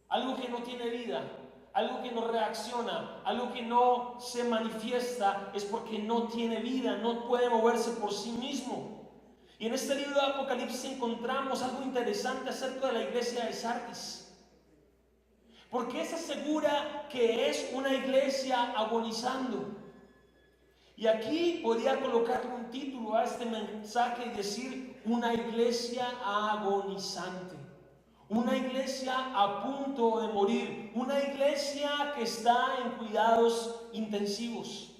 algo que no tiene vida, algo que no reacciona, algo que no se manifiesta, es porque no tiene vida, no puede moverse por sí mismo. Y en este libro de Apocalipsis encontramos algo interesante acerca de la iglesia de Sardis. ¿Por qué se asegura que es una iglesia agonizando? Y aquí podría colocarle un título a este mensaje y decir: una iglesia agonizante, una iglesia a punto de morir, una iglesia que está en cuidados intensivos.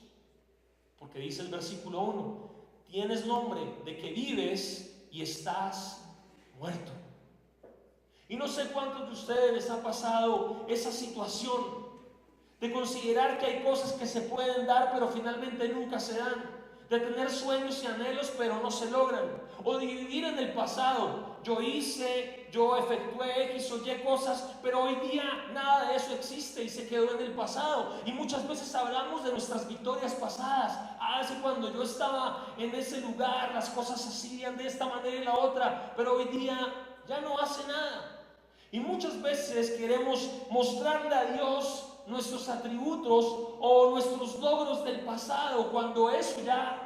Porque dice el versículo 1: tienes nombre de que vives y estás muerto. Y no sé cuántos de ustedes les ha pasado esa situación de considerar que hay cosas que se pueden dar pero finalmente nunca se dan, de tener sueños y anhelos pero no se logran, o de vivir en el pasado. Yo efectué X o Y cosas, pero hoy día nada de eso existe y se quedó en el pasado. Y muchas veces hablamos de nuestras victorias pasadas. Hace cuando yo estaba en ese lugar las cosas se hacían de esta manera y la otra, pero hoy día ya no hace nada. Y muchas veces queremos mostrarle a Dios nuestros atributos o nuestros logros del pasado, cuando eso ya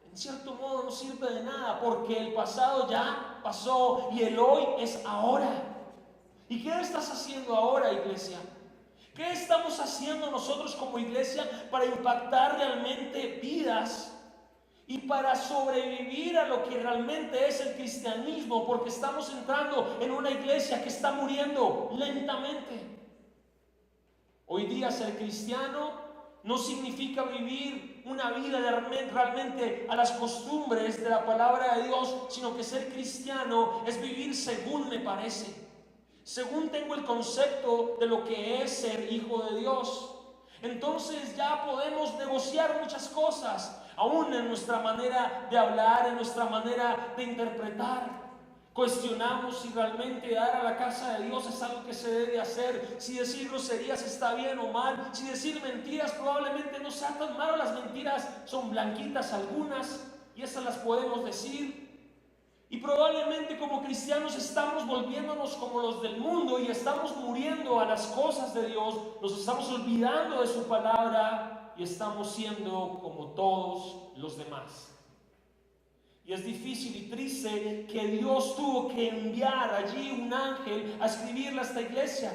en cierto modo no sirve de nada, porque el pasado ya pasó y el hoy es ahora. ¿Y qué estás haciendo ahora, iglesia? ¿Qué estamos haciendo nosotros como iglesia para impactar realmente vidas y para sobrevivir a lo que realmente es el cristianismo? Porque estamos entrando en una iglesia que está muriendo lentamente. Hoy día ser cristiano no significa vivir una vida realmente a las costumbres de la palabra de Dios, sino que ser cristiano es vivir según me parece, según tengo el concepto de lo que es ser hijo de Dios. Entonces ya podemos negociar muchas cosas, aún en nuestra manera de hablar, en nuestra manera de interpretar. Cuestionamos si realmente dar a la casa de Dios es algo que se debe hacer, si decir groserías está bien o mal, si decir mentiras probablemente no sea tan malo. Las mentiras son blanquitas algunas y esas las podemos decir. Y probablemente como cristianos estamos volviéndonos como los del mundo y estamos muriendo a las cosas de Dios, nos estamos olvidando de su palabra y estamos siendo como todos los demás. Y es difícil y triste que Dios tuvo que enviar allí un ángel a escribirle a esta iglesia.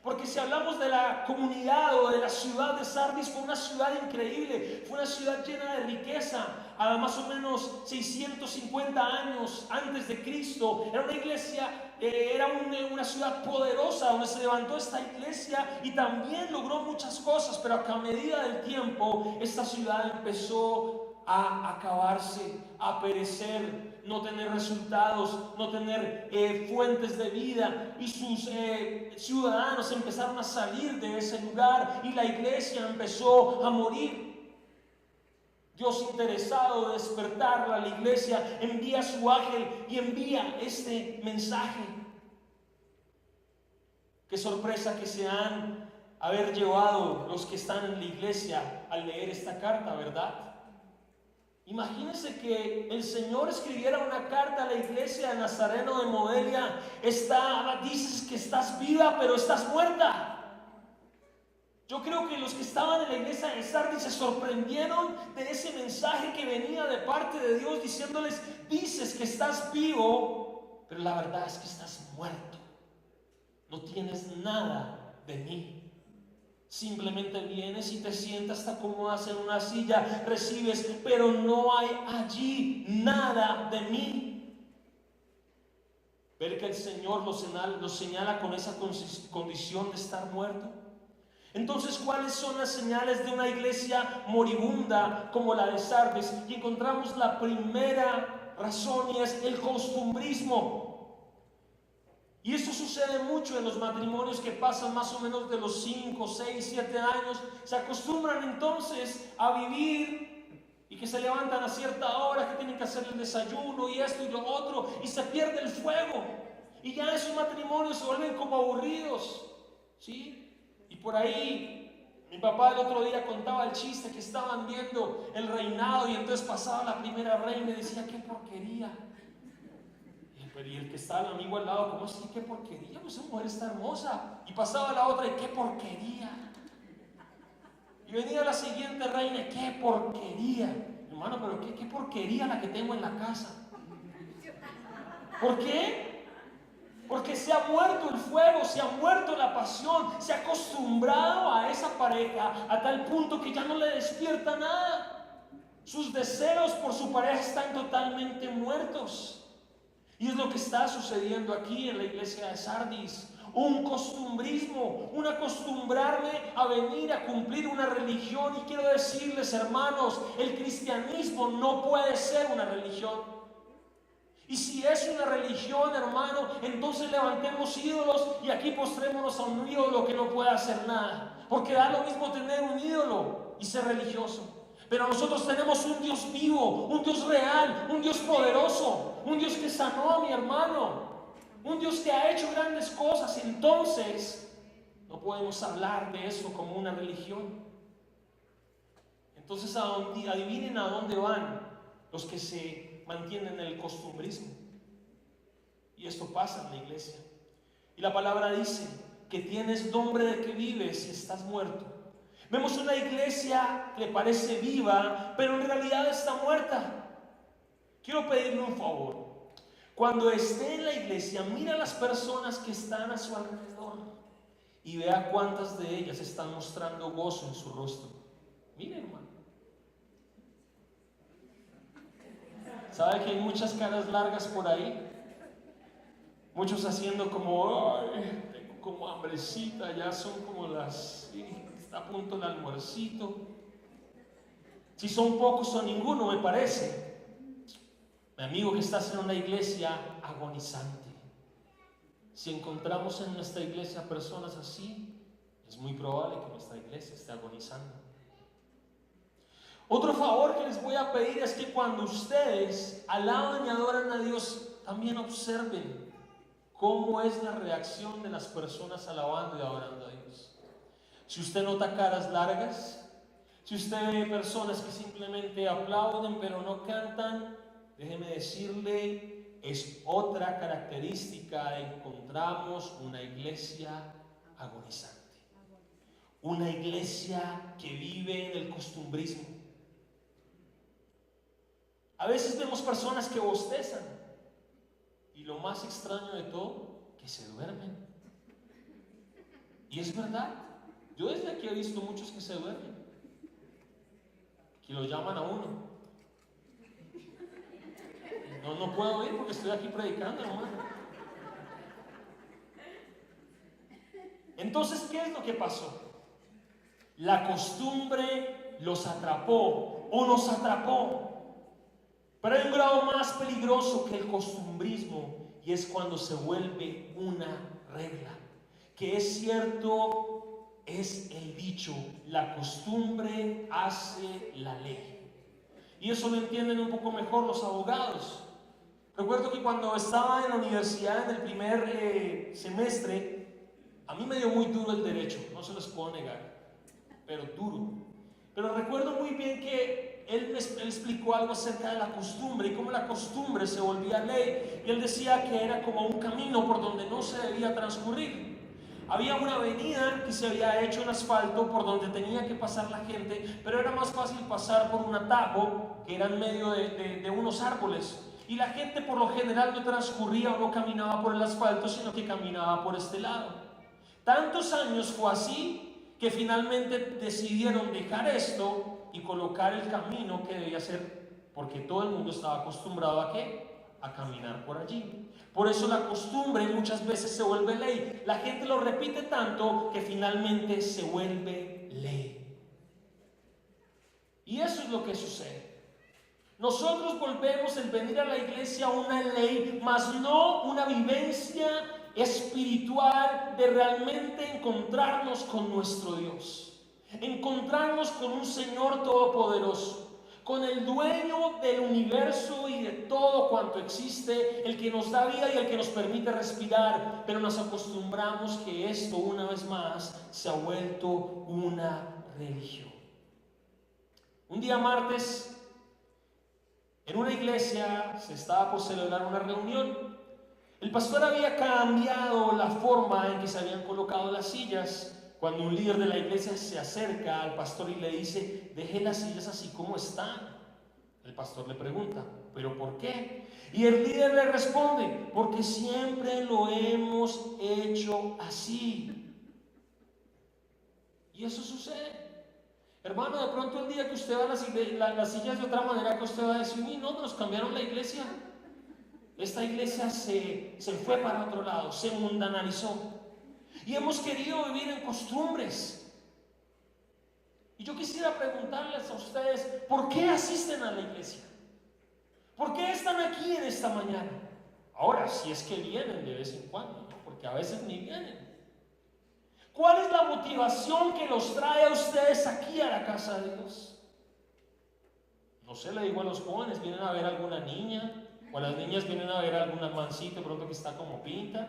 Porque si hablamos de la comunidad o de la ciudad de Sardis, fue una ciudad increíble, fue una ciudad llena de riqueza. A más o menos 650 años antes de Cristo, era una iglesia, era una ciudad poderosa donde se levantó esta iglesia y también logró muchas cosas. Pero a medida del tiempo, esta ciudad empezó a acabarse, a perecer, no tener resultados, no tener fuentes de vida, y sus ciudadanos empezaron a salir de ese lugar y la iglesia empezó a morir. Dios, interesado de despertarla, la iglesia envía a su ángel y envía este mensaje. Qué sorpresa que se han haber llevado los que están en la iglesia al leer esta carta, ¿verdad? Imagínense que el Señor escribiera una carta a la iglesia de Nazareno de Modelia: dices que estás viva, pero estás muerta. Yo creo que los que estaban en la iglesia de Sardis se sorprendieron de ese mensaje que venía de parte de Dios, diciéndoles: dices que estás vivo, pero la verdad es que estás muerto. No tienes nada de mí. Simplemente vienes y te sientas, te acomodas en una silla, recibes, pero no hay allí nada de mí. Ver que el Señor los señala con esa condición de estar muerto. Entonces, ¿cuáles son las señales de una iglesia moribunda como la de Sardis? Y encontramos la primera razón, y es el costumbrismo. Y esto sucede mucho en los matrimonios que pasan más o menos de los 5, 6, 7 años. Se acostumbran entonces a vivir y que se levantan a cierta hora, que tienen que hacer el desayuno y esto y lo otro, y se pierde el fuego. Y ya esos matrimonios se vuelven como aburridos, ¿sí? Y por ahí mi papá el otro día contaba el chiste que estaban viendo el reinado y entonces pasaba la primera reina y decía: ¡qué porquería! Pero y el que estaba el amigo al lado, ¿cómo así? ¡Qué porquería! Pues esa mujer está hermosa. Y pasaba la otra y ¡qué porquería! Y venía la siguiente reina, ¡qué porquería! Hermano, pero qué porquería la que tengo en la casa. ¿Por qué? Porque se ha muerto el fuego, se ha muerto la pasión, se ha acostumbrado a esa pareja a tal punto que ya no le despierta nada. Sus deseos por su pareja están totalmente muertos. Y es lo que está sucediendo aquí en la iglesia de Sardis. Un costumbrismo, un acostumbrarme a venir a cumplir una religión. Y quiero decirles, hermanos, el cristianismo no puede ser una religión. Y si es una religión, hermano, entonces levantemos ídolos y aquí postrémonos a un ídolo que no puede hacer nada. Porque da lo mismo tener un ídolo y ser religioso. Pero nosotros tenemos un Dios vivo, un Dios real, un Dios poderoso, un Dios que sanó a mi hermano, un Dios que ha hecho grandes cosas. Entonces, no podemos hablar de eso como una religión. Entonces, adivinen a dónde van los que se mantienen en el costumbrismo. Y esto pasa en la iglesia. Y la palabra dice que tienes nombre de que vives y estás muerto. Vemos una iglesia que parece viva, pero en realidad está muerta. Quiero pedirle un favor. Cuando esté en la iglesia, mira a las personas que están a su alrededor y vea cuántas de ellas están mostrando gozo en su rostro. Mire, hermano. ¿Sabe que hay muchas caras largas por ahí? Muchos haciendo como, ay, tengo como hambrecita, ya son como está a punto el almuercito. Si son pocos o ninguno, me parece. Mi amigo, que estás en una iglesia agonizante. Si encontramos en nuestra iglesia personas así, es muy probable que nuestra iglesia esté agonizando. Otro favor que les voy a pedir es que cuando ustedes alaban y adoran a Dios, también observen cómo es la reacción de las personas alabando y adorando a Dios. Si usted nota caras largas, si usted ve personas que simplemente aplauden pero no cantan, déjeme decirle, es otra característica. Encontramos una iglesia agonizante, una iglesia que vive en el costumbrismo. A veces vemos personas que bostezan y lo más extraño de todo, que se duermen. Y es verdad, yo desde aquí he visto muchos que se duermen, que lo llaman a uno. No puedo ir porque estoy aquí predicando, hermano. Entonces, ¿qué es lo que pasó? La costumbre los atrapó o nos atrapó. Pero hay un grado más peligroso que el costumbrismo, y es cuando se vuelve una regla. Que es cierto, es el dicho, la costumbre hace la ley. Y eso lo entienden un poco mejor los abogados. Recuerdo que cuando estaba en la universidad en el primer semestre, a mí me dio muy duro el derecho, no se los puedo negar, pero duro. Pero recuerdo muy bien que él explicó algo acerca de la costumbre y cómo la costumbre se volvía ley. Y él decía que era como un camino por donde no se debía transcurrir. Había una avenida que se había hecho en asfalto por donde tenía que pasar la gente, pero era más fácil pasar por un atajo que era en medio de unos árboles. Y la gente por lo general no transcurría o no caminaba por el asfalto, sino que caminaba por este lado. Tantos años fue así que finalmente decidieron dejar esto y colocar el camino que debía ser, porque todo el mundo estaba acostumbrado a ¿qué? A caminar por allí. Por eso la costumbre muchas veces se vuelve ley. La gente lo repite tanto que finalmente se vuelve ley. Y eso es lo que sucede. Nosotros volvemos el venir a la iglesia a una ley, mas no una vivencia espiritual de realmente encontrarnos con nuestro Dios, encontrarnos con un Señor todopoderoso, con el dueño del universo y de todo cuanto existe, el que nos da vida y el que nos permite respirar. Pero nos acostumbramos que esto una vez más se ha vuelto una religión. Un día martes, en una iglesia se estaba por celebrar una reunión El pastor había cambiado la forma en que se habían colocado las sillas. Cuando un líder de la iglesia se acerca al pastor y le dice: deje las sillas así como están. El pastor le pregunta: ¿pero por qué? Y el líder le responde: porque siempre lo hemos hecho así. Y eso sucede. Hermano, de pronto el día que usted va a las sillas de otra manera, que usted va a decir: uy, no, nos cambiaron la iglesia. Esta iglesia se fue para otro lado, se mundanalizó. Y hemos querido vivir en costumbres. Y yo quisiera preguntarles a ustedes: ¿por qué asisten a la iglesia? ¿Por qué están aquí en esta mañana? Ahora, si es que vienen de vez en cuando, ¿no? Porque a veces ni vienen. ¿Cuál es la motivación que los trae a ustedes aquí a la casa de Dios? No sé, le digo a los jóvenes: vienen a ver a alguna niña, o a las niñas vienen a ver a alguna mancita pronto que está como pinta,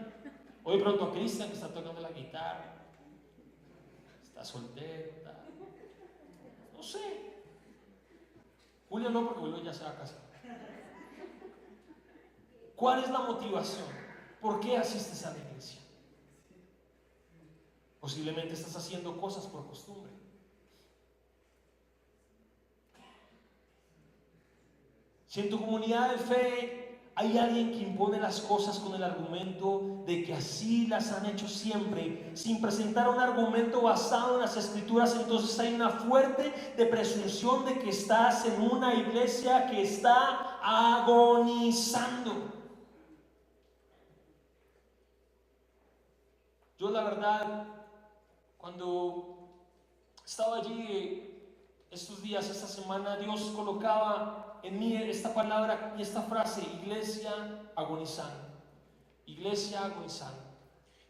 o de pronto a Cristian que está tocando la guitarra, está soltero, no sé. Julio no, porque Julio ya se va a casar. ¿Cuál es la motivación? ¿Por qué asistes a la iglesia? Posiblemente estás haciendo cosas por costumbre. Si en tu comunidad de fe hay alguien que impone las cosas con el argumento de que así las han hecho siempre, sin presentar un argumento basado en las escrituras, entonces hay una fuerte de presunción de que estás en una iglesia que está agonizando. Yo, la verdad, cuando estaba allí estos días, esta semana, Dios colocaba en mí esta palabra y esta frase: iglesia agonizando. Iglesia agonizando.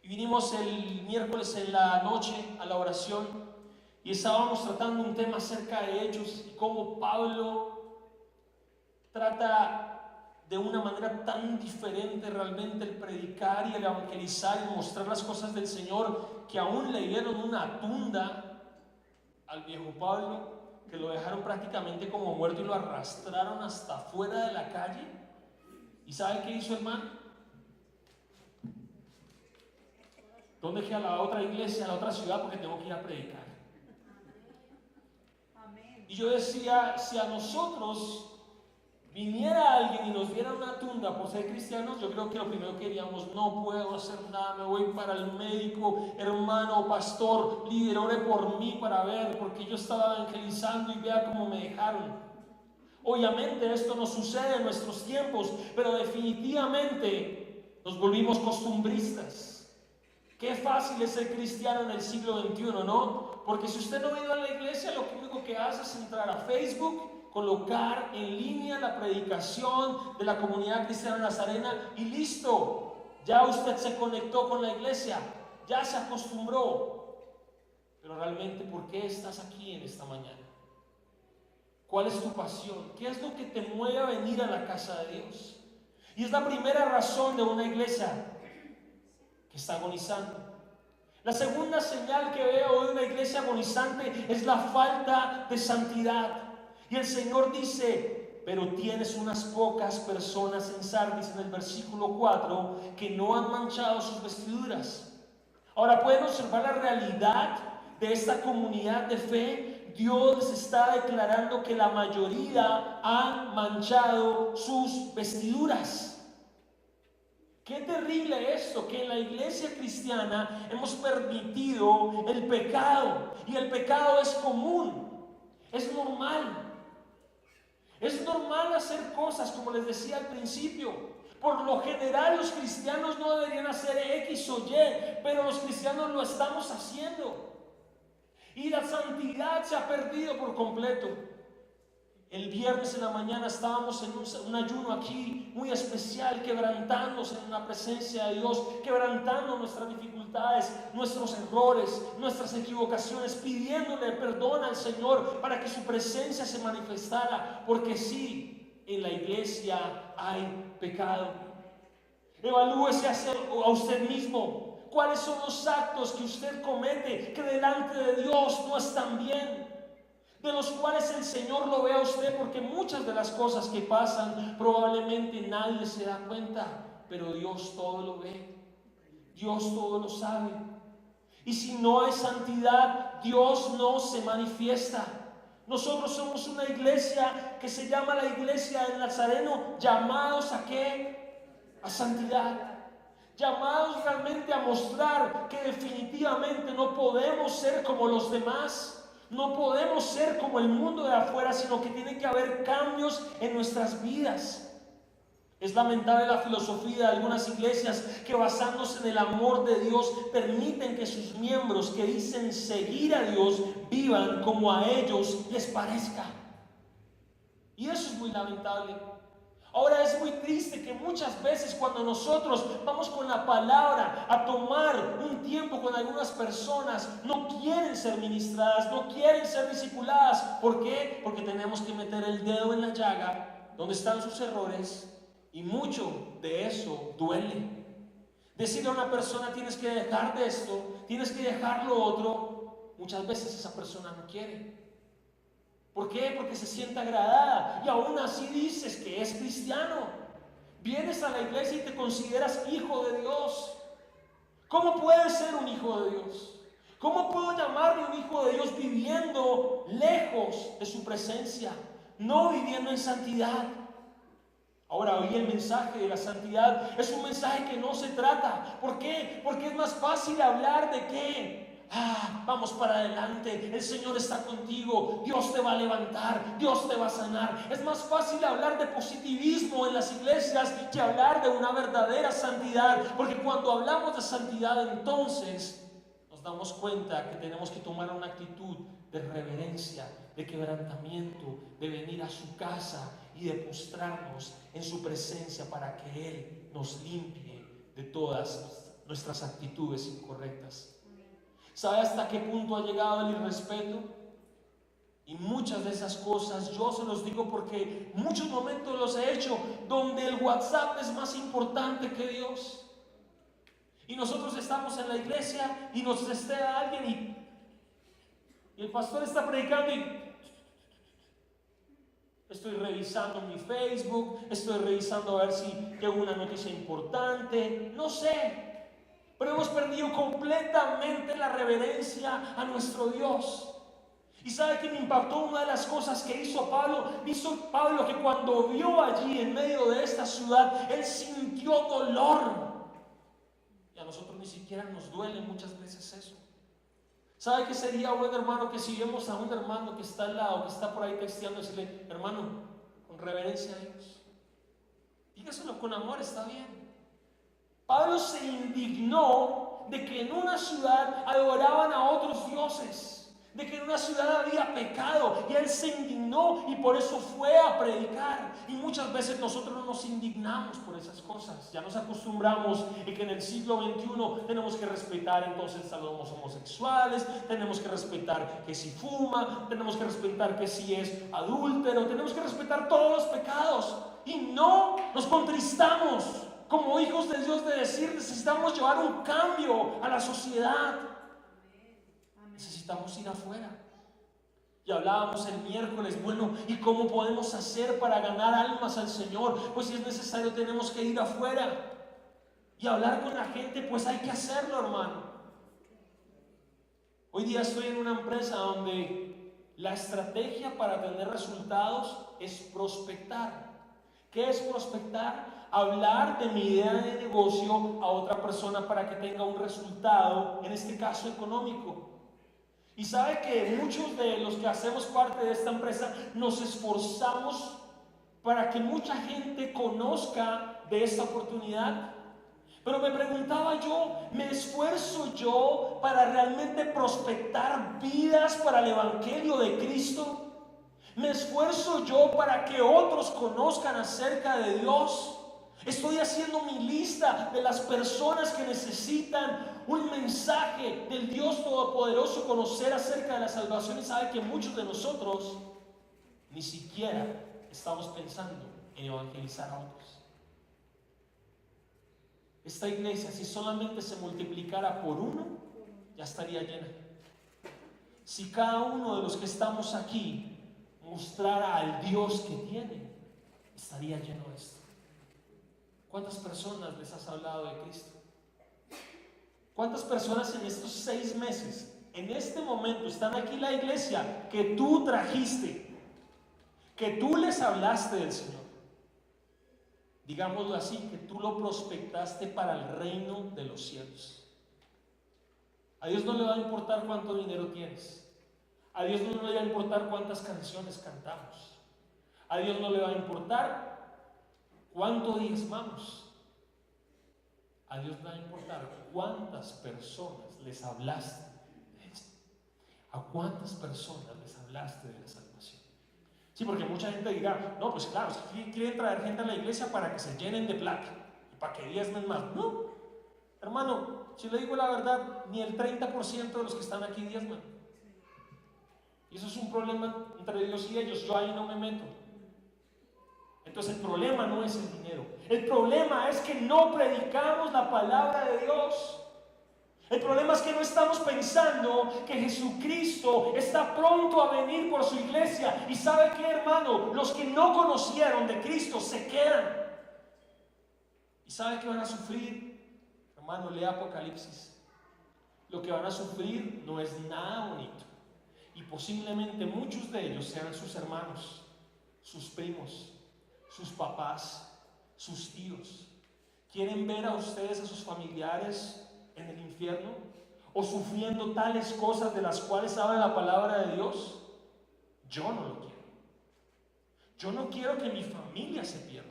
Y vinimos el miércoles en la noche a la oración y estábamos tratando un tema acerca de Hechos y cómo Pablo trata de una manera tan diferente realmente el predicar y el evangelizar y mostrar las cosas del Señor, que aún le dieron una tunda al viejo Pablo, que lo dejaron prácticamente como muerto y lo arrastraron hasta fuera de la calle. ¿Y sabe qué hizo, hermano? ¿Dónde queda la otra iglesia, la otra ciudad? Porque tengo que ir a predicar. Y yo decía: si a nosotros viniera alguien y nos diera una tunda por ser cristianos, yo creo que lo primero que diríamos: no puedo hacer nada, me voy para el médico, hermano, pastor, líder, ore por mí para ver, porque yo estaba evangelizando y vea cómo me dejaron. Obviamente esto no sucede en nuestros tiempos, pero definitivamente nos volvimos costumbristas. Qué fácil es ser cristiano en el siglo XXI, ¿no? Porque si usted no ha ido a la iglesia, lo único que hace es entrar a Facebook, colocar en línea la predicación de la comunidad cristiana nazarena y listo, ya usted se conectó con la iglesia, ya se acostumbró. Pero realmente, ¿por qué estás aquí en esta mañana? ¿Cuál es tu pasión? ¿Qué es lo que te mueve a venir a la casa de Dios? Y es la primera razón de una iglesia que está agonizando. La segunda señal que veo de una iglesia agonizante es la falta de santidad. Y el Señor dice: pero tienes unas pocas personas en Sardis, en el versículo 4, que no han manchado sus vestiduras. Ahora, pueden observar la realidad de esta comunidad de fe. Dios les está declarando que la mayoría han manchado sus vestiduras. Qué terrible esto, que en la iglesia cristiana hemos permitido el pecado, y el pecado es común, es normal. Es normal hacer cosas, como les decía al principio. Por lo general los cristianos no deberían hacer X o Y, pero los cristianos lo estamos haciendo. Y la santidad se ha perdido por completo. El viernes en la mañana estábamos en un ayuno aquí muy especial, quebrantándose en la presencia de Dios, quebrantando nuestras dificultades, nuestros errores, nuestras equivocaciones, pidiéndole perdón al Señor para que su presencia se manifestara, porque sí, en la iglesia hay pecado. Evalúese a usted mismo. ¿Cuáles son los actos que usted comete que delante de Dios no están bien? De los cuales el Señor lo ve a usted, porque muchas de las cosas que pasan probablemente nadie se da cuenta. pero Dios todo lo ve, Dios todo lo sabe. Y si no hay santidad, Dios no se manifiesta. Nosotros somos una iglesia que se llama la iglesia del Nazareno, llamados ¿a qué? A santidad. Llamados realmente a mostrar que definitivamente no podemos ser como los demás. No podemos ser como el mundo de afuera, sino que tiene que haber cambios en nuestras vidas. Es lamentable la filosofía de algunas iglesias que, basándose en el amor de Dios, permiten que sus miembros que dicen seguir a Dios vivan como a ellos les parezca. Y eso es muy lamentable. Ahora, es muy triste que muchas veces cuando nosotros vamos con la palabra a tomar un tiempo con algunas personas, no quieren ser ministradas, no quieren ser discipuladas. ¿Por qué? Porque tenemos que meter el dedo en la llaga donde están sus errores, y mucho de eso duele. Decirle a una persona: tienes que dejar de esto, tienes que dejar lo otro, muchas veces esa persona no quiere. ¿Por qué? Porque se siente agradada y aún así dices que es cristiano. Vienes a la iglesia y te consideras hijo de Dios. ¿Cómo puedes ser un hijo de Dios? ¿Cómo puedo llamarme un hijo de Dios viviendo lejos de su presencia, no viviendo en santidad? Ahora, hoy el mensaje de la santidad es un mensaje que no se trata. ¿Por qué? Porque es más fácil hablar de qué. Vamos para adelante, el Señor está contigo, Dios te va a levantar, Dios te va a sanar. Es más fácil hablar de positivismo en las iglesias que hablar de una verdadera santidad, porque cuando hablamos de santidad, entonces nos damos cuenta que tenemos que tomar una actitud de reverencia, de quebrantamiento, de venir a su casa y de postrarnos en su presencia para que Él nos limpie de todas nuestras actitudes incorrectas. ¿Sabe hasta qué punto ha llegado el irrespeto? Y muchas de esas cosas yo se los digo porque muchos momentos los he hecho donde el WhatsApp es más importante que Dios. Y nosotros estamos en la iglesia y nos testea alguien y el pastor está predicando y estoy revisando mi Facebook, estoy revisando a ver si tengo una noticia importante, no sé. Pero hemos perdido completamente la reverencia a nuestro Dios. ¿Y sabe qué me impactó? Una de las cosas que hizo Pablo que cuando vio allí en medio de esta ciudad, él sintió dolor. Y a nosotros ni siquiera nos duele muchas veces eso. ¿Sabe qué sería bueno, hermano? Que si vemos a un hermano que está al lado, que está por ahí texteando, decirle: hermano, con reverencia a Dios. Dígaselo con amor, está bien. Pablo se indignó de que en una ciudad adoraban a otros dioses, de que en una ciudad había pecado, y él se indignó y por eso fue a predicar. Y muchas veces nosotros no nos indignamos por esas cosas. Ya nos acostumbramos en que en el siglo XXI tenemos que respetar entonces a los homosexuales, tenemos que respetar que si fuma, tenemos que respetar que si es adúltero, tenemos que respetar todos los pecados y no nos contristamos como hijos de Dios de decir: necesitamos llevar un cambio a la sociedad. Necesitamos ir afuera. Y hablábamos el miércoles, bueno, ¿y cómo podemos hacer para ganar almas al Señor? Pues si es necesario tenemos que ir afuera y hablar con la gente, pues hay que hacerlo, hermano. Hoy día estoy en una empresa donde la estrategia para tener resultados es prospectar. ¿Qué es prospectar? Hablar de mi idea de negocio a otra persona para que tenga un resultado, en este caso económico. Y sabe que muchos de los que hacemos parte de esta empresa nos esforzamos para que mucha gente conozca de esta oportunidad. Pero me preguntaba yo, ¿me esfuerzo yo para realmente prospectar vidas para el Evangelio de Cristo? ¿Me esfuerzo yo para que otros conozcan acerca de Dios? Estoy haciendo mi lista de las personas que necesitan un mensaje del Dios Todopoderoso, conocer acerca de la salvación. Y sabe que muchos de nosotros ni siquiera estamos pensando en evangelizar a otros. Esta iglesia, si solamente se multiplicara por uno, ya estaría llena. Si cada uno de los que estamos aquí mostrara al Dios que tiene, estaría lleno de esto. ¿Cuántas personas les has hablado de Cristo? ¿Cuántas personas en estos 6 meses, en este momento, están aquí en la iglesia que tú trajiste, que tú les hablaste del Señor? Digámoslo así, que tú lo prospectaste para el reino de los cielos. A Dios no le va a importar cuánto dinero tienes. A Dios no le va a importar cuántas canciones cantamos. A Dios no le va a importar cuánto diezmamos. A Dios le va a importar cuántas personas les hablaste de esto. ¿A cuántas personas les hablaste de la salvación? Sí, porque mucha gente dirá, no, pues claro, si quieren traer gente a la iglesia para que se llenen de plata y para que diezmen más. No, hermano, si le digo la verdad, ni el 30% de los que están aquí diezman. Y eso es un problema entre Dios y ellos. Yo ahí no me meto. Entonces el problema no es el dinero. El problema es que no predicamos la palabra de Dios. El problema es que no estamos pensando que Jesucristo está pronto a venir por su iglesia. Y ¿sabe qué, hermano? Los que no conocieron de Cristo se quedan. ¿Y sabe qué van a sufrir? Hermano, lea Apocalipsis. Lo que van a sufrir no es nada bonito. Y posiblemente muchos de ellos sean sus hermanos, sus primos, sus papás, sus tíos. ¿Quieren ver a ustedes, a sus familiares en el infierno o sufriendo tales cosas de las cuales habla la palabra de Dios? Yo no lo quiero. Yo no quiero que mi familia se pierda.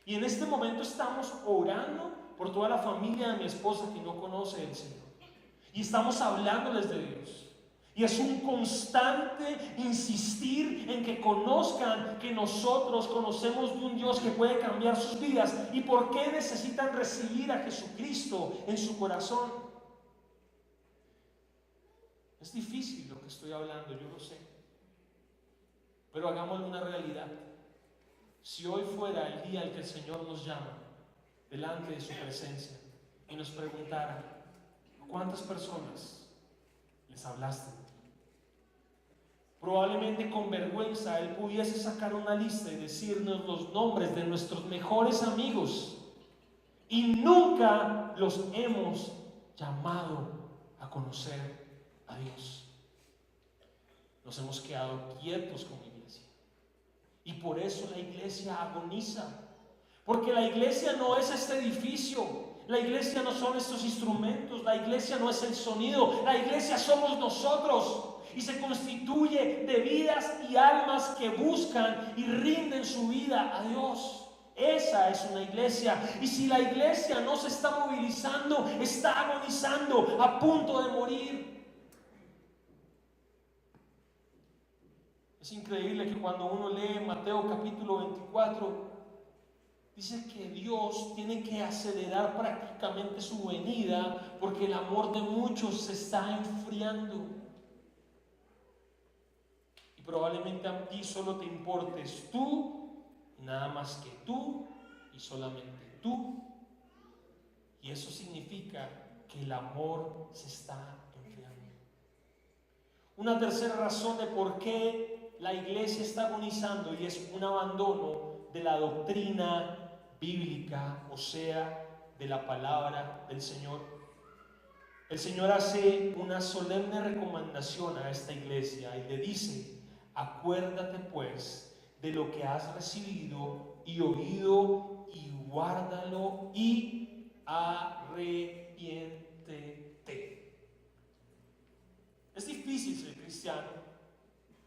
Y en este momento estamos orando por toda la familia de mi esposa que no conoce al Señor, y estamos hablándoles de Dios. Y es un constante insistir en que conozcan que nosotros conocemos de un Dios que puede cambiar sus vidas y por qué necesitan recibir a Jesucristo en su corazón. Es difícil lo que estoy hablando, yo lo sé, pero hagámoslo una realidad. Si hoy fuera el día en que el Señor nos llama delante de su presencia y nos preguntara, ¿cuántas personas les hablaste? Probablemente con vergüenza Él pudiese sacar una lista y decirnos los nombres de nuestros mejores amigos, y nunca los hemos llamado a conocer a Dios. Nos hemos quedado quietos como iglesia, y por eso la iglesia agoniza, porque la iglesia no es este edificio. La iglesia no son estos instrumentos, la iglesia no es el sonido, la iglesia somos nosotros, y se constituye de vidas y almas que buscan y rinden su vida a Dios. Esa es una iglesia, y si la iglesia no se está movilizando, está agonizando, a punto de morir. Es increíble que cuando uno lee Mateo capítulo 24, dice que Dios tiene que acelerar prácticamente su venida porque el amor de muchos se está enfriando. Y probablemente a ti solo te importes tú, nada más que tú y solamente tú. Y eso significa que el amor se está enfriando. Una tercera razón de por qué la iglesia está agonizando, y es un abandono de la doctrina bíblica, o sea, de la palabra del Señor. El Señor hace una solemne recomendación a esta iglesia y le dice: acuérdate pues de lo que has recibido y oído, y guárdalo y arrepiéntete. Es difícil ser cristiano.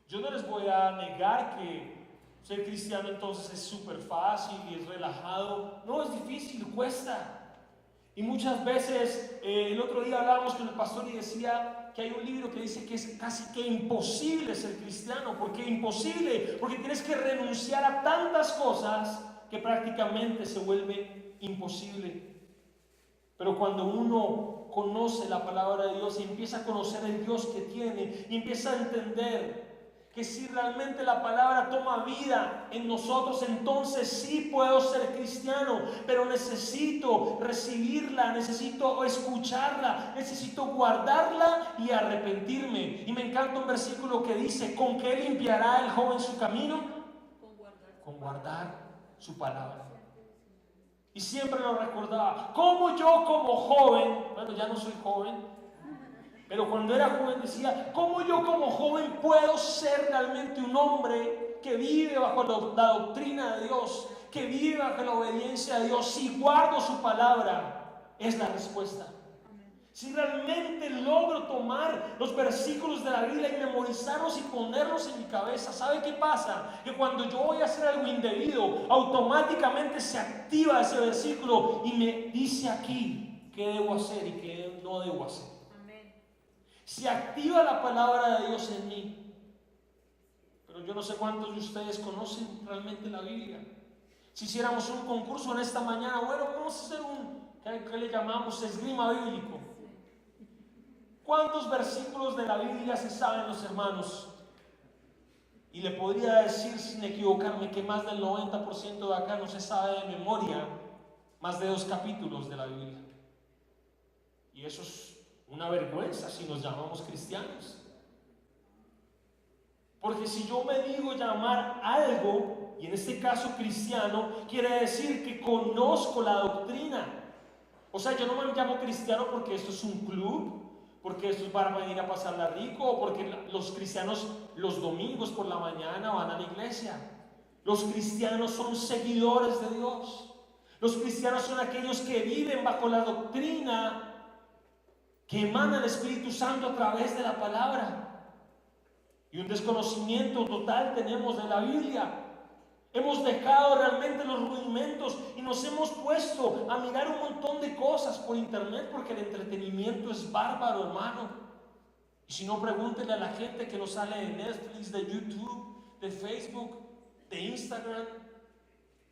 Yo no les voy a negar que ser cristiano entonces es súper fácil y es relajado. No, es difícil, cuesta. Y muchas veces, el otro día hablábamos con el pastor y decía que hay un libro que dice que es casi que imposible ser cristiano. ¿Por qué imposible? Porque tienes que renunciar a tantas cosas que prácticamente se vuelve imposible. Pero cuando uno conoce la palabra de Dios y empieza a conocer el Dios que tiene, y empieza a entender que si realmente la palabra toma vida en nosotros, entonces sí puedo ser cristiano, pero necesito recibirla, necesito escucharla, necesito guardarla y arrepentirme. Y me encanta un versículo que dice: ¿con qué limpiará el joven su camino? Con guardar su palabra. Y siempre lo recordaba. Como yo como joven, bueno, ya no soy joven, pero cuando era joven decía, ¿cómo yo como joven puedo ser realmente un hombre que vive bajo la doctrina de Dios, que vive bajo la obediencia a Dios, si guardo su palabra? Es la respuesta. Si realmente logro tomar los versículos de la Biblia y memorizarlos y ponerlos en mi cabeza, ¿sabe qué pasa? Que cuando yo voy a hacer algo indebido, automáticamente se activa ese versículo y me dice aquí qué debo hacer y qué no debo hacer. Amén. Se activa la palabra de Dios en mí. Pero yo no sé cuántos de ustedes conocen realmente la Biblia. Si hiciéramos un concurso en esta mañana, bueno, vamos a hacer ¿qué le llamamos? Esgrima bíblico. ¿Cuántos versículos de la Biblia se saben los hermanos? Y le podría decir sin equivocarme que más del 90% de acá no se sabe de memoria más de 2 capítulos de la Biblia. Y eso es una vergüenza si nos llamamos cristianos. Porque si yo me digo llamar algo, y en este caso cristiano, quiere decir que conozco la doctrina. O sea, yo no me llamo cristiano porque esto es un club, porque esto es para venir a pasarla rico, o porque los cristianos los domingos por la mañana van a la iglesia. Los cristianos son seguidores de Dios. Los cristianos son aquellos que viven bajo la doctrina que emana el Espíritu Santo a través de la palabra. Y un desconocimiento total tenemos de la Biblia. Hemos dejado realmente los rudimentos y nos hemos puesto a mirar un montón de cosas por internet porque el entretenimiento es bárbaro, hermano. Y si no, pregúntenle a la gente que nos sale de Netflix, de YouTube, de Facebook, de Instagram.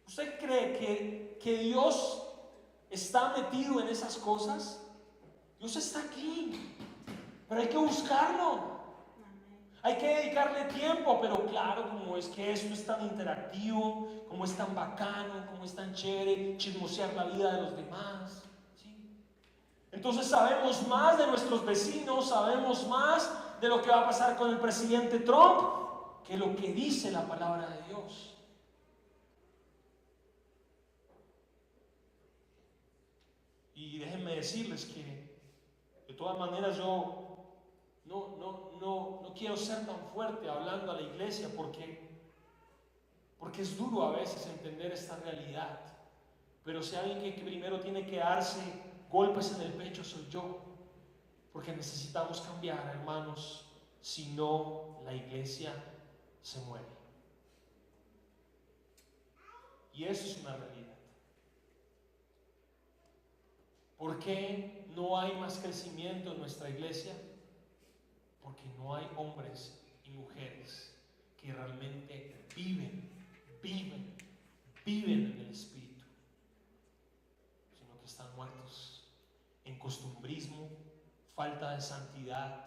¿Usted cree que Dios está metido en esas cosas? Dios está aquí, pero hay que buscarlo. Hay que dedicarle tiempo, pero claro, como es que esto es tan interactivo, como es tan bacano, como es tan chévere chismosear la vida de los demás, ¿sí? Entonces sabemos más de nuestros vecinos, sabemos más de lo que va a pasar con el presidente Trump que lo que dice la palabra de Dios. Y déjenme decirles que de todas maneras yo no quiero ser tan fuerte hablando a la iglesia porque es duro a veces entender esta realidad. Pero si alguien que primero tiene que darse golpes en el pecho soy yo, porque necesitamos cambiar, hermanos, si no la iglesia se muere. Y eso es una realidad. ¿Por qué no hay más crecimiento en nuestra iglesia? Porque no hay hombres y mujeres que realmente viven en el Espíritu, sino que están muertos en costumbrismo, falta de santidad,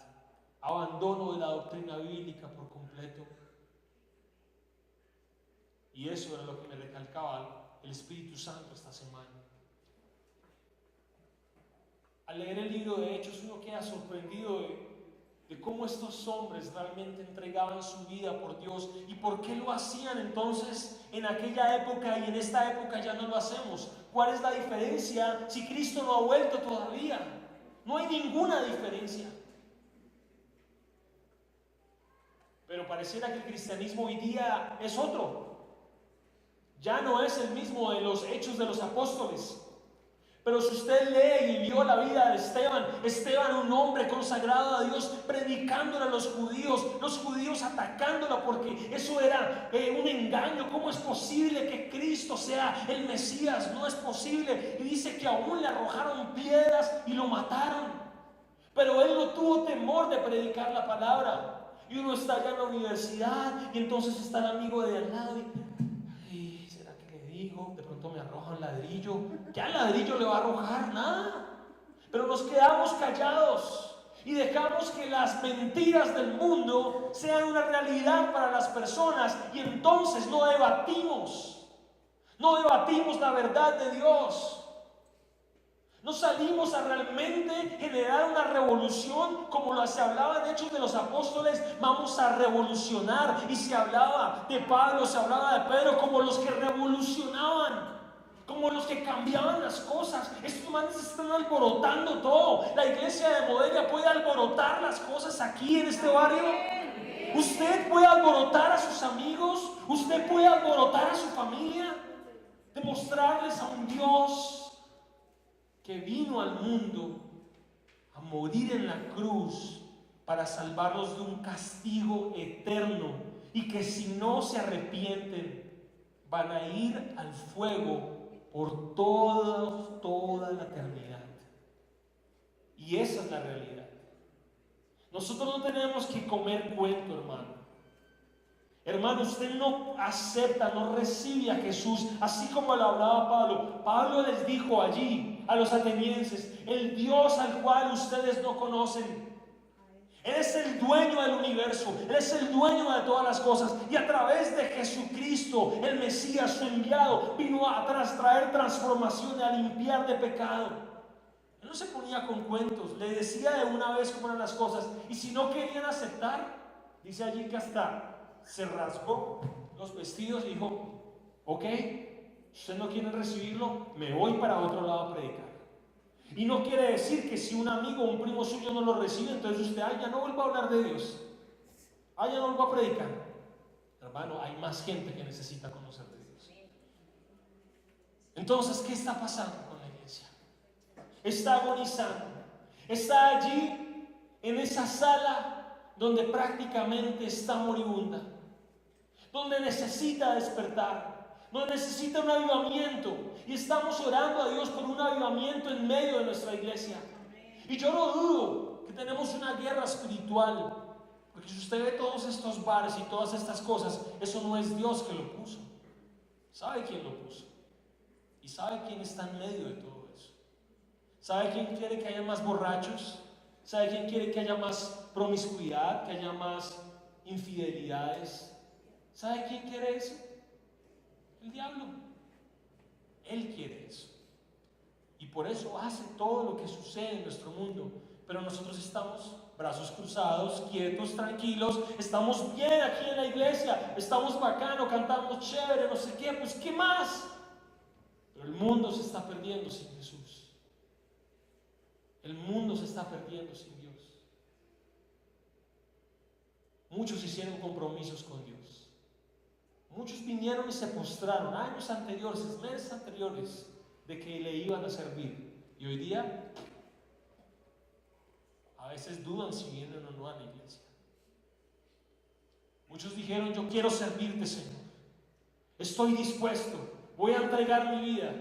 abandono de la doctrina bíblica por completo. Y eso era lo que me recalcaba el Espíritu Santo esta semana. Al leer el libro de Hechos uno queda sorprendido de cómo estos hombres realmente entregaban su vida por Dios y por qué lo hacían entonces en aquella época y en esta época ya no lo hacemos. ¿Cuál es la diferencia si Cristo no ha vuelto todavía? No hay ninguna diferencia. Pero pareciera que el cristianismo hoy día es otro. Ya no es el mismo de los hechos de los apóstoles. Pero si usted lee y vio la vida de Esteban, un hombre consagrado a Dios, predicándole a los judíos atacándolo porque eso era un engaño. ¿Cómo es posible que Cristo sea el Mesías? No es posible. Y dice que aún le arrojaron piedras y lo mataron. Pero él no tuvo temor de predicar la palabra. Y uno está allá en la universidad y entonces está el amigo de al lado y ¿será que le digo? De pronto me arroja un ladrillo. ¿Qué al ladrillo le va a arrojar? Nada. Pero nos quedamos callados y dejamos que las mentiras del mundo sean una realidad para las personas y entonces no debatimos la verdad de Dios. No salimos a realmente generar una revolución como lo se hablaba en Hechos de los Apóstoles. Vamos a revolucionar. Y se hablaba de Pablo, se hablaba de Pedro como los que revolucionaban. como los que cambiaban las cosas. Estos manes están alborotando todo. La iglesia de Modelia puede alborotar las cosas aquí en este barrio. Usted puede alborotar a sus amigos, usted puede alborotar a su familia, demostrarles a un Dios que vino al mundo a morir en la cruz para salvarlos de un castigo eterno, y que si no se arrepienten van a ir al fuego por toda la eternidad. Y esa es la realidad. Nosotros no tenemos que comer cuento, hermano. Hermano, usted no acepta, no recibe a Jesús, así como lo hablaba Pablo. Pablo les dijo allí a los atenienses: el Dios al cual ustedes no conocen, Él es el dueño del universo, Él es el dueño de todas las cosas, y a través de Jesucristo, el Mesías, su enviado, vino a traer transformación y a limpiar de pecado. Él no se ponía con cuentos, le decía de una vez cómo eran las cosas, y si no querían aceptar, dice allí que hasta se rasgó los vestidos y dijo: ok, usted no quiere recibirlo, me voy para otro lado a predicar. Y no quiere decir que si un amigo o un primo suyo no lo recibe, entonces usted, ya no vuelva a hablar de Dios, ya no vuelva a predicar. Hermano, hay más gente que necesita conocer de Dios. Entonces, ¿qué está pasando con la iglesia? Está agonizando, está allí en esa sala donde prácticamente está moribunda, donde necesita despertar, donde necesita un avivamiento, y estamos orando a Dios por un avivamiento en medio de nuestra iglesia. Y yo no dudo que tenemos una guerra espiritual, porque si usted ve todos estos bares y todas estas cosas, eso no es Dios que lo puso. ¿Sabe quién lo puso? Y sabe quién está en medio de todo eso. ¿Sabe quién quiere que haya más borrachos? ¿Sabe quién quiere que haya más promiscuidad, que haya más infidelidades? ¿Sabe quién quiere eso? El diablo. Él quiere eso. Y por eso hace todo lo que sucede en nuestro mundo. Pero nosotros estamos brazos cruzados, quietos, tranquilos. Estamos bien aquí en la iglesia. Estamos bacano, cantamos chévere, no sé qué. Pues ¿qué más? Pero el mundo se está perdiendo sin Jesús. El mundo se está perdiendo sin Dios. Muchos hicieron compromisos con Dios. Muchos vinieron y se postraron años anteriores, meses anteriores, de que le iban a servir. Y hoy día, a veces dudan si vienen o no a la iglesia. Muchos dijeron: yo quiero servirte, Señor. Estoy dispuesto, voy a entregar mi vida.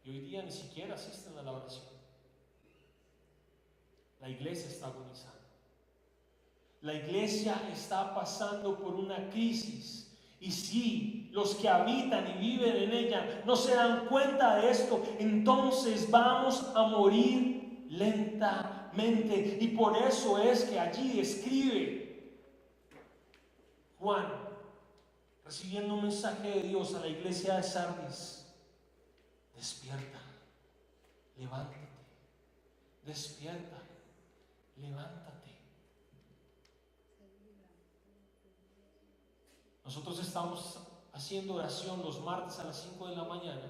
Y hoy día ni siquiera asisten a la oración. La iglesia está agonizando. La iglesia está pasando por una crisis. Y si los que habitan y viven en ella no se dan cuenta de esto, entonces vamos a morir lentamente. Y por eso es que allí escribe Juan, recibiendo un mensaje de Dios a la iglesia de Sardis: despierta, levántate, despierta, levántate. Nosotros estamos haciendo oración los martes a las 5 de la mañana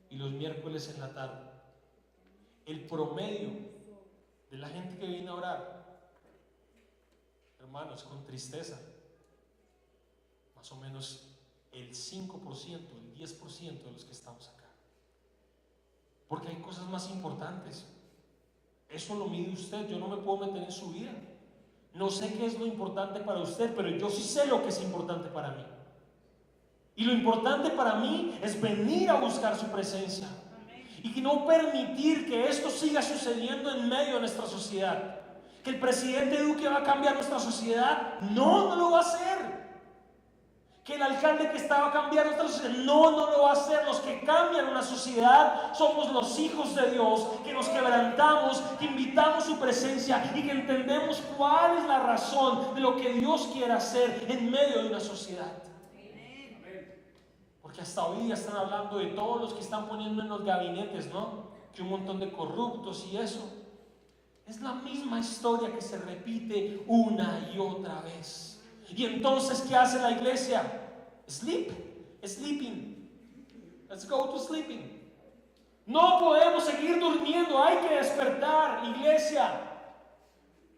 y los miércoles en la tarde. El promedio de la gente que viene a orar, hermanos, con tristeza, más o menos el 5%, el 10% de los que estamos acá. Porque hay cosas más importantes. Eso lo mide usted, yo no me puedo meter en su vida. No sé qué es lo importante para usted, pero yo sí sé lo que es importante para mí. Y lo importante para mí es venir a buscar su presencia. Y no permitir que esto siga sucediendo en medio de nuestra sociedad. Que el presidente Duque va a cambiar nuestra sociedad. No, no lo va a hacer. Que el alcalde que estaba a cambiar nuestra sociedad, no lo va a hacer. Los que cambian una sociedad somos los hijos de Dios, que nos quebrantamos, que invitamos su presencia y que entendemos cuál es la razón de lo que Dios quiere hacer en medio de una sociedad. Porque hasta hoy día están hablando de todos los que están poniendo en los gabinetes, ¿no? Que un montón de corruptos y eso. Es la misma historia que se repite una y otra vez. Y entonces, ¿qué hace la iglesia? Sleeping. Let's go to sleeping. No podemos seguir durmiendo, hay que despertar, iglesia.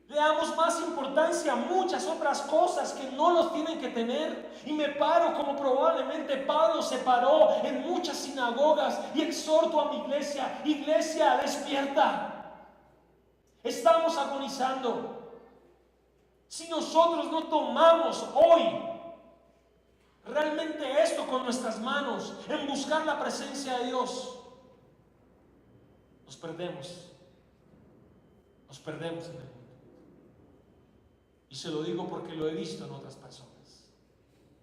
Le damos más importancia a muchas otras cosas que no los tienen que tener. Y me paro como probablemente Pablo se paró en muchas sinagogas y exhorto a mi iglesia: iglesia, despierta. Estamos agonizando. Si nosotros no tomamos hoy realmente esto con nuestras manos, en buscar la presencia de Dios, nos perdemos. Nos perdemos en el mundo. Y se lo digo porque lo he visto en otras personas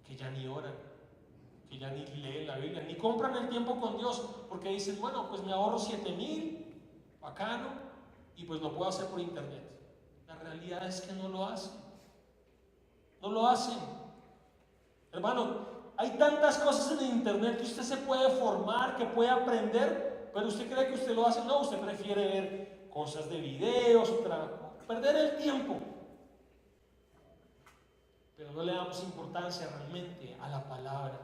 que ya ni oran, que ya ni leen la Biblia, ni compran el tiempo con Dios, porque dicen: bueno, pues me ahorro 7,000, bacano, y pues lo puedo hacer por internet. La realidad es que no lo hacen. No lo hacen. Hermano, hay tantas cosas en el internet que usted se puede formar, que puede aprender, pero usted cree que usted lo hace. No, usted prefiere ver cosas de videos, perder el tiempo. Pero no le damos importancia realmente a la palabra,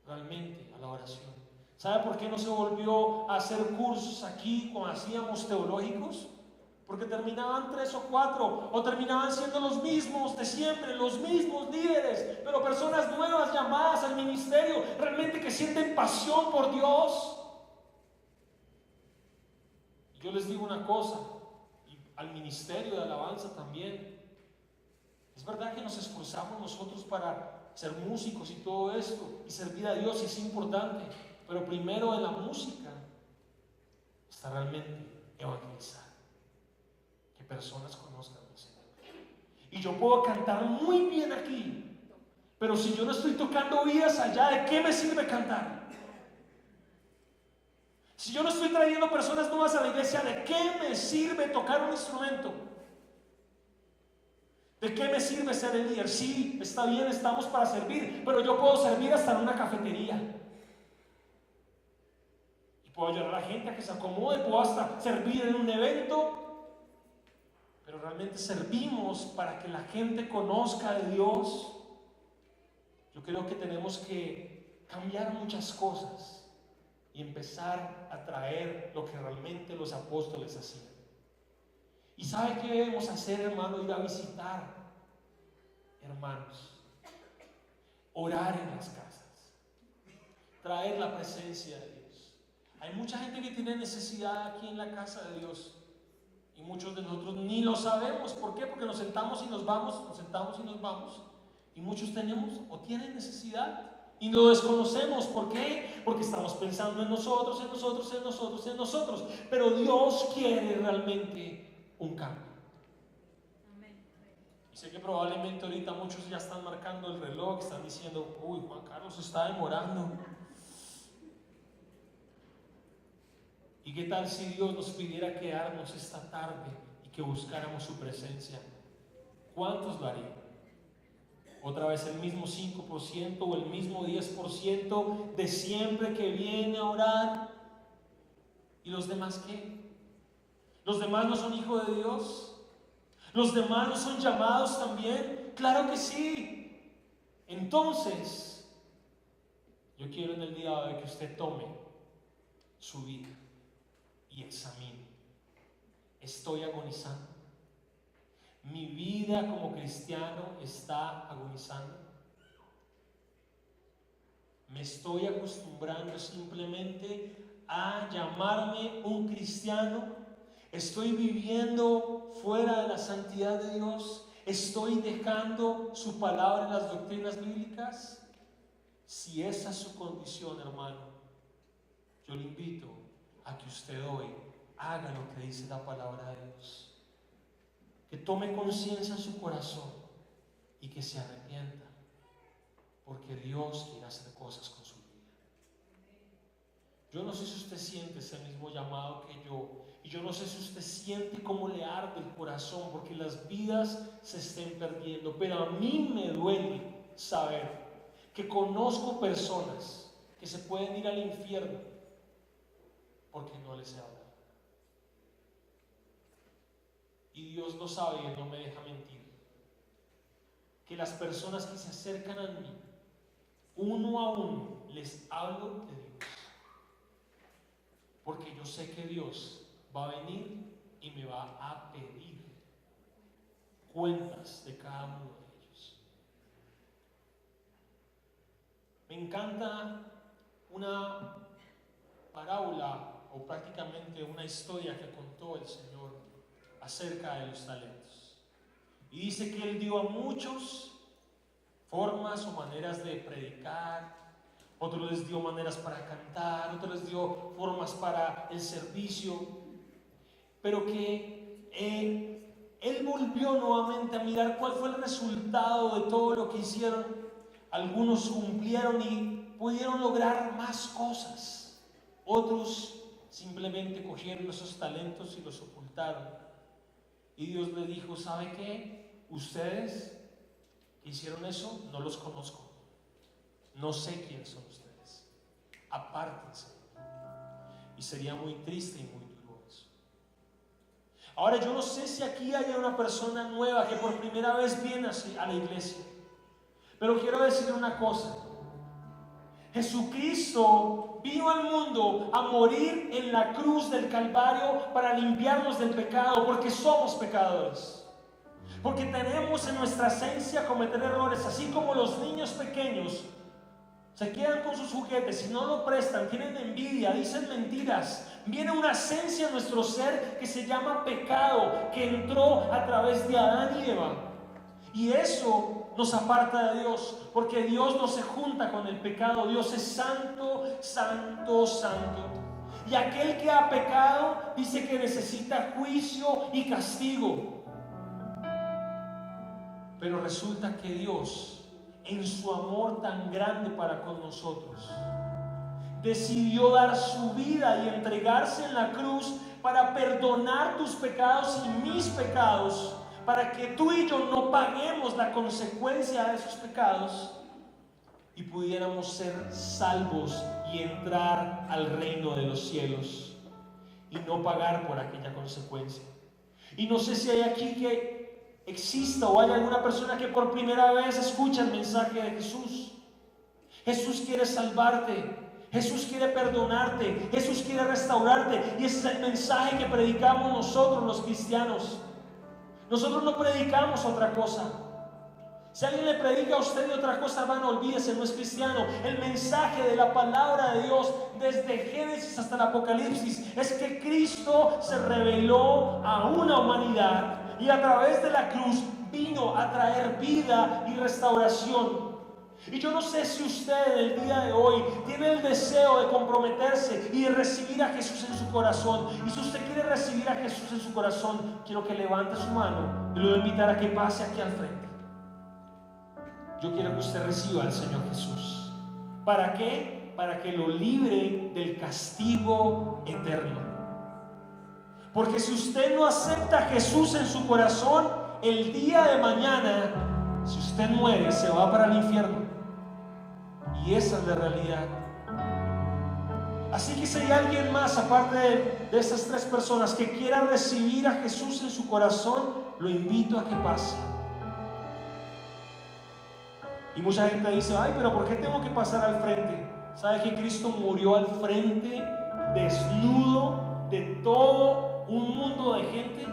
realmente a la oración. ¿Sabe por qué no se volvió a hacer cursos aquí como hacíamos teológicos? Porque terminaban 3 o 4, o terminaban siendo los mismos de siempre, los mismos líderes, pero personas nuevas llamadas al ministerio, realmente que sienten pasión por Dios. Y yo les digo una cosa, y al ministerio de alabanza también: es verdad que nos esforzamos nosotros para ser músicos y todo esto, y servir a Dios, y es importante, pero primero en la música está realmente evangelizar, que personas conozcan al Señor. Y yo puedo cantar muy bien aquí, pero si yo no estoy tocando vidas allá, ¿de qué me sirve cantar? Si yo no estoy trayendo personas nuevas a la iglesia, ¿de qué me sirve tocar un instrumento? ¿De qué me sirve ser el líder? Sí, está bien, estamos para servir, pero yo puedo servir hasta en una cafetería. Y puedo ayudar a la gente a que se acomode, puedo hasta servir en un evento, pero realmente servimos para que la gente conozca de Dios. Yo creo que tenemos que cambiar muchas cosas y empezar a traer lo que realmente los apóstoles hacían. ¿Y sabe qué debemos hacer, hermano? Ir a visitar hermanos, orar en las casas, traer la presencia de Dios. Hay mucha gente que tiene necesidad aquí en la casa de Dios, y muchos de nosotros ni lo sabemos. ¿Por qué? Porque nos sentamos y nos vamos, nos sentamos y nos vamos, y muchos tenemos o tienen necesidad y lo desconocemos. ¿Por qué? Porque estamos pensando en nosotros, en nosotros, en nosotros, en nosotros. Pero Dios quiere realmente un cambio. Y sé que probablemente ahorita muchos ya están marcando el reloj, están diciendo: uy, Juan Carlos se está demorando. ¿Y qué tal si Dios nos pidiera quedarnos esta tarde y que buscáramos su presencia? ¿Cuántos lo harían? ¿Otra vez el mismo 5% o el mismo 10% de siempre que viene a orar? ¿Y los demás qué? ¿Los demás no son hijos de Dios? ¿Los demás no son llamados también? Claro que sí. Entonces, yo quiero en el día de hoy que usted tome su vida y examine. ¿Estoy agonizando? ¿Mi vida como cristiano está agonizando? ¿Me estoy acostumbrando simplemente a llamarme un cristiano? ¿Estoy viviendo fuera de la santidad de Dios? ¿Estoy dejando su palabra en las doctrinas bíblicas? Si esa es su condición, hermano, yo le invito a que usted hoy haga lo que dice la palabra de Dios, que tome conciencia en su corazón y que se arrepienta, porque Dios quiere hacer cosas con su vida. Yo no sé si usted siente ese mismo llamado que yo, y yo no sé si usted siente cómo le arde el corazón porque las vidas se estén perdiendo, pero a mí me duele saber que conozco personas que se pueden ir al infierno porque no les he hablado. Y Dios lo sabe y no me deja mentir, que las personas que se acercan a mí, uno a uno, les hablo de Dios. Porque yo sé que Dios va a venir y me va a pedir cuentas de cada uno de ellos. Me encanta una parábola o prácticamente una historia que contó el Señor acerca de los talentos. Y dice que Él dio a muchos formas o maneras de predicar, otros les dio maneras para cantar, otros les dio formas para el servicio, pero que Él volvió nuevamente a mirar cuál fue el resultado de todo lo que hicieron. Algunos cumplieron y pudieron lograr más cosas, otros simplemente cogieron esos talentos y los ocultaron. Y Dios le dijo: ¿sabe qué? Ustedes que hicieron eso, no los conozco, no sé quiénes son ustedes, apártense. Y sería muy triste y muy duro eso. Ahora, yo no sé si aquí hay una persona nueva que por primera vez viene a la iglesia, pero quiero decirle una cosa: Jesucristo vino al mundo a morir en la cruz del Calvario para limpiarnos del pecado, porque somos pecadores. Porque tenemos en nuestra esencia cometer errores, así como los niños pequeños se quedan con sus juguetes y no lo prestan, tienen envidia, dicen mentiras. Viene una esencia en nuestro ser que se llama pecado, que entró a través de Adán y Eva. Y eso nos aparta de Dios, porque Dios no se junta con el pecado. Dios es santo, santo, santo. Y aquel que ha pecado dice que necesita juicio y castigo. Pero resulta que Dios, en su amor tan grande para con nosotros, decidió dar su vida y entregarse en la cruz para perdonar tus pecados y mis pecados, para que tú y yo no paguemos la consecuencia de esos pecados y pudiéramos ser salvos y entrar al reino de los cielos y no pagar por aquella consecuencia. Y no sé si hay aquí que exista o hay alguna persona que por primera vez escucha el mensaje de Jesús. Jesús quiere salvarte, Jesús quiere perdonarte, Jesús quiere restaurarte, y ese es el mensaje que predicamos nosotros los cristianos. Nosotros no predicamos otra cosa. Si alguien le predica a usted de otra cosa, hermano, olvídese, no es cristiano. El mensaje de la palabra de Dios desde Génesis hasta el Apocalipsis es que Cristo se reveló a una humanidad y a través de la cruz vino a traer vida y restauración. Y yo no sé si usted el día de hoy tiene el deseo de comprometerse y de recibir a Jesús en su corazón. Y si usted quiere recibir a Jesús en su corazón, quiero que levante su mano y lo voy a invitar a que pase aquí al frente. Yo quiero que usted reciba al Señor Jesús. ¿Para qué? Para que lo libre del castigo eterno. Porque si usted no acepta a Jesús en su corazón, el día de mañana, si usted muere, se va para el infierno. Y esa es la realidad. Así que si hay alguien más, aparte de estas tres personas, que quiera recibir a Jesús en su corazón, lo invito a que pase. Y mucha gente dice: ay, pero ¿por qué tengo que pasar al frente? ¿Sabe que Cristo murió al frente, desnudo de todo un mundo de gente?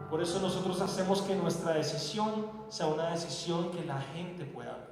Por eso nosotros hacemos que nuestra decisión sea una decisión que la gente pueda ver.